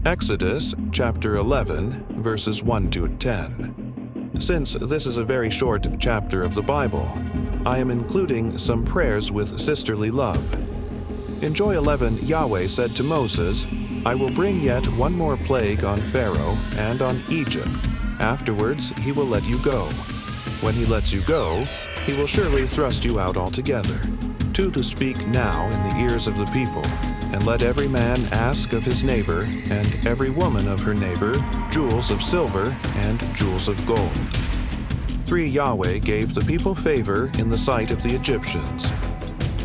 Exodus chapter 11, verses 1 to 10. Since this is a very short chapter of the Bible, I am including some prayers with sisterly love. In Joy 11, Yahweh said to Moses, "I will bring yet one more plague on Pharaoh and on Egypt. Afterwards he will let you go. When he lets you go, he will surely thrust you out altogether. To speak now in the ears of the people, and let every man ask of his neighbor, and every woman of her neighbor, jewels of silver and jewels of gold." 3. Yahweh gave the people favor in the sight of the Egyptians.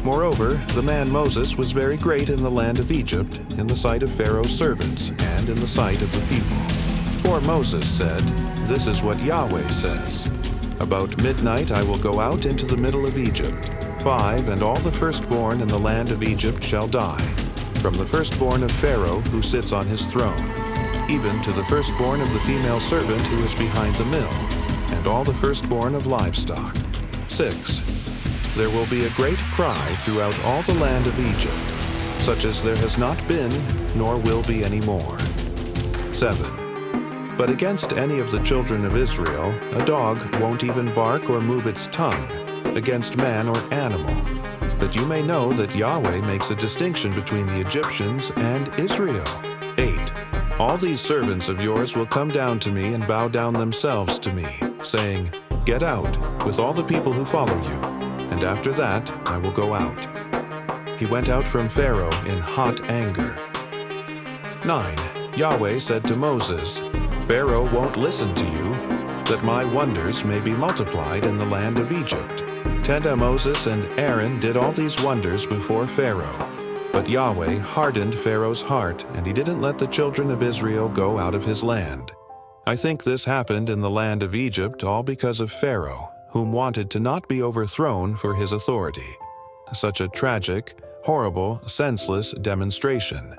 Moreover, the man Moses was very great in the land of Egypt, in the sight of Pharaoh's servants, and in the sight of the people. For Moses said, "This is what Yahweh says. About midnight I will go out into the middle of Egypt. 5, and all the firstborn in the land of Egypt shall die, from the firstborn of Pharaoh who sits on his throne, even to the firstborn of the female servant who is behind the mill, and all the firstborn of livestock. 6. There will be a great cry throughout all the land of Egypt, such as there has not been, nor will be any more. 7. But against any of the children of Israel, a dog won't even bark or move its tongue, against man or animal, that you may know that Yahweh makes a distinction between the Egyptians and Israel. 8. All these servants of yours will come down to me and bow down themselves to me, saying, 'Get out, with all the people who follow you, and after that I will go out.' He went out from Pharaoh in hot anger. 9. Yahweh said to Moses, "Pharaoh won't listen to you, that my wonders may be multiplied in the land of Egypt." 10. Moses and Aaron did all these wonders before Pharaoh. But Yahweh hardened Pharaoh's heart, and he didn't let the children of Israel go out of his land. I think this happened in the land of Egypt all because of Pharaoh, whom wanted to not be overthrown for his authority. Such a tragic, horrible, senseless demonstration.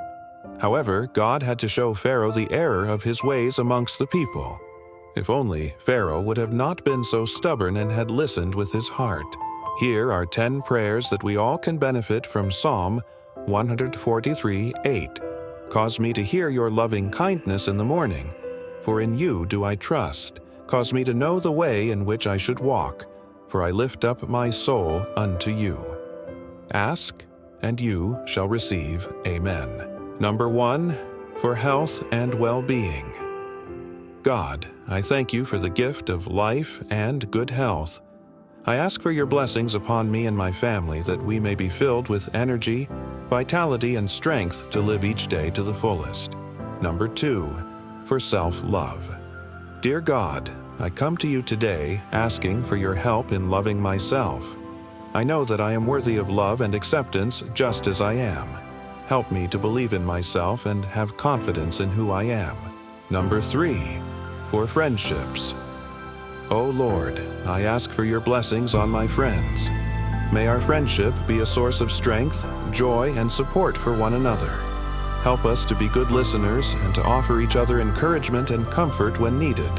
However, God had to show Pharaoh the error of his ways amongst the people. If only Pharaoh would have not been so stubborn and had listened with his heart. Here are 10 prayers that we all can benefit from Psalm 143:8. "Cause me to hear your loving kindness in the morning, for in you do I trust. Cause me to know the way in which I should walk, for I lift up my soul unto you. Ask, and you shall receive. Amen." Number 1, for health and well-being. God, I thank you for the gift of life and good health. I ask for your blessings upon me and my family, that we may be filled with energy, vitality, and strength to live each day to the fullest. Number 2, for self-love. Dear God, I come to you today asking for your help in loving myself. I know that I am worthy of love and acceptance just as I am. Help me to believe in myself and have confidence in who I am. Number 3, for friendships. O Lord, I ask for your blessings on my friends. May our friendship be a source of strength, joy, and support for one another. Help us to be good listeners and to offer each other encouragement and comfort when needed.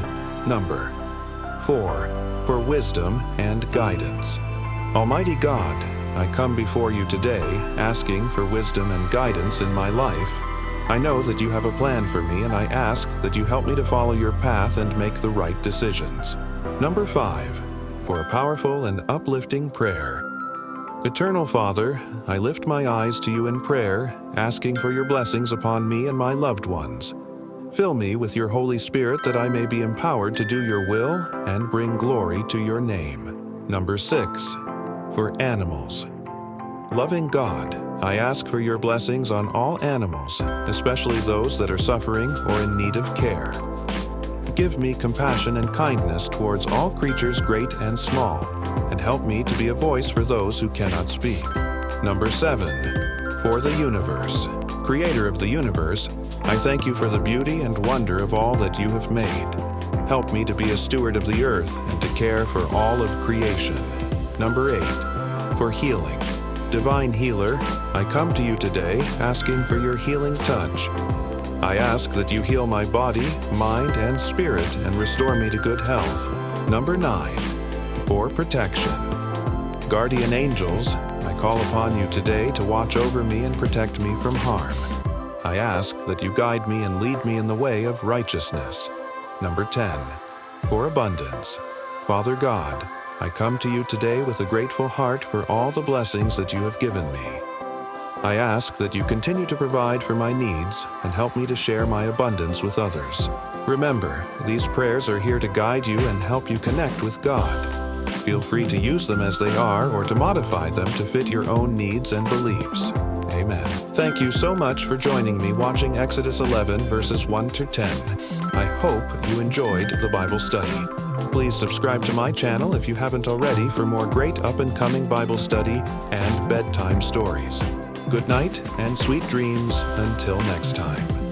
Number 4, for wisdom and guidance. Almighty God, I come before you today asking for wisdom and guidance in my life. I know that you have a plan for me, and I ask that you help me to follow your path and make the right decisions. Number 5, for a powerful and uplifting prayer. Eternal Father, I lift my eyes to you in prayer, asking for your blessings upon me and my loved ones. Fill me with your Holy Spirit that I may be empowered to do your will and bring glory to your name. Number 6, for animals. Loving God, I ask for your blessings on all animals, especially those that are suffering or in need of care. Give me compassion and kindness towards all creatures great and small, and help me to be a voice for those who cannot speak. Number 7, for the universe. Creator of the universe, I thank you for the beauty and wonder of all that you have made. Help me to be a steward of the earth and to care for all of creation. Number 8, for healing. Divine Healer, I come to you today asking for your healing touch. I ask that you heal my body, mind, and spirit and restore me to good health. Number 9, for protection. Guardian angels, I call upon you today to watch over me and protect me from harm. I ask that you guide me and lead me in the way of righteousness. Number 10. For abundance. Father God, I come to you today with a grateful heart for all the blessings that you have given me. I ask that you continue to provide for my needs and help me to share my abundance with others. Remember, these prayers are here to guide you and help you connect with God. Feel free to use them as they are or to modify them to fit your own needs and beliefs. Amen. Thank you so much for joining me watching Exodus 11 verses 1 to 10. I hope you enjoyed the Bible study. Please subscribe to my channel if you haven't already for more great up-and-coming Bible study and bedtime stories. Good night and sweet dreams until next time.